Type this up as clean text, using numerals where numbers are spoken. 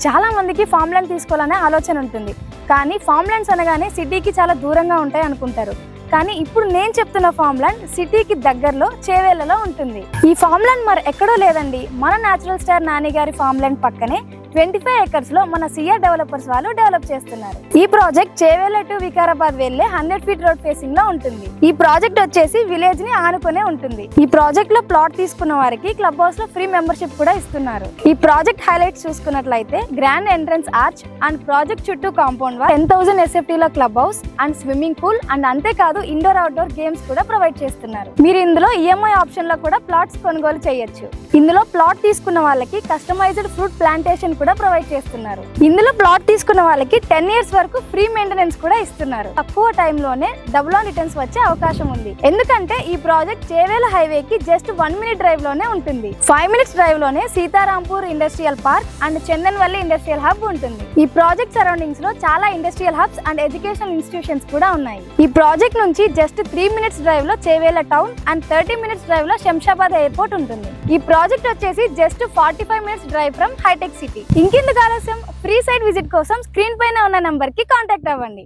చాలా మందికి farm land తీసుకోవాలనే ఆలోచన ఉంటుంది. కానీ ఫామ్ ల్యాండ్స్ అనగానే సిటీకి చాలా దూరంగా ఉంటాయి అనుకుంటారు. కానీ ఇప్పుడు నేను చెప్తున్న ఫామ్ ల్యాండ్ సిటీకి దగ్గరలో చేవేళ్లలో ఉంటుంది. ఈ ఫామ్ ల్యాండ్ మరి ఎక్కడో లేదండి, మన న్యాచురల్ స్టార్ నాని గారి ఫామ్ ల్యాండ్ పక్కనే 25 acres లో మన సిఆర్ డెవలపర్స్ వాళ్ళు డెవలప్ చేస్తున్నారు. ఈ ప్రాజెక్ట్ చేవేళ్ల టు వికారాబాద్ వెళ్లే 100 feet రోడ్ ఫేసింగ్ లో ఉంటుంది. ఈ ప్రాజెక్ట్ వచ్చేసి విలేజ్ ని ఆనుకునే ఉంటుంది. ఈ ప్రాజెక్ట్ లో ప్లాట్ తీసుకున్న వారికి క్లబ్ హౌస్ లో ఫ్రీ మెంబర్షిప్ కూడా ఇస్తున్నారు. ఈ ప్రాజెక్ట్ హైలైట్స్ చూసుకున్నట్లయితే grand entrance arch and project చుట్టూ కాంపౌండ్ వాల్, 10,000 SFT లో club house and swimming pool and అంతేకాదు ఇండోర్ అవుట్డోర్ గేమ్స్ కూడా ప్రొవైడ్ చేస్తున్నారు. మీరు ఇందులో ఈఎంఐ ఆప్షన్ లో కూడా ప్లాట్స్ కొనుగోలు చేయొచ్చు. ఇందులో ప్లాట్ తీసుకున్న వాళ్ళకి కస్టమైజ్డ్ ఫ్రూట్ ప్లాంటేషన్ కూడా ప్రొవైడ్ చేస్తున్నారు. ఇందులో ప్లాట్ తీసుకున్న వాళ్ళకి 10 years వరకు ఫ్రీ మెయింటెనెన్స్ కూడా ఇస్తున్నారు. తక్కువ టైంలోనే డబుల్ ఆన్ రిటర్న్స్ వచ్చే అవకాశం ఉంది. ఎందుకంటే ఈ ప్రాజెక్ట్ చేవేళ్ల హైవే కి జస్ట్ 1 minute డ్రైవ్ లోనే ఉంటుంది. 5 minutes డ్రైవ్ లోనే Sitarampur industrial park and Chandanvalli industrial hub ఉంటుంది. ఈ ప్రాజెక్ట్ సరౌండింగ్స్ లో చాలా industrial hubs and educational institutions కూడా ఉన్నాయి. ఈ ప్రాజెక్ట్ నుంచి జస్ట్ 3 minutes డ్రైవ్ లో Chevella town and 30 minutes drive లో శంషాబాద్ ఎయిర్పోర్ట్ ఉంటుంది. ఈ ప్రాజెక్ట్ వచ్చేసి జస్ట్ 45 minutes డ్రైవ్ ఫ్రమ్ హైటెక్ సిటీ. ఇంకెందుకు ఆలస్యం, ఫ్రీ సైట్ విజిట్ కోసం స్క్రీన్ పైన ఉన్న నంబర్ కి కాంటాక్ట్ అవ్వండి.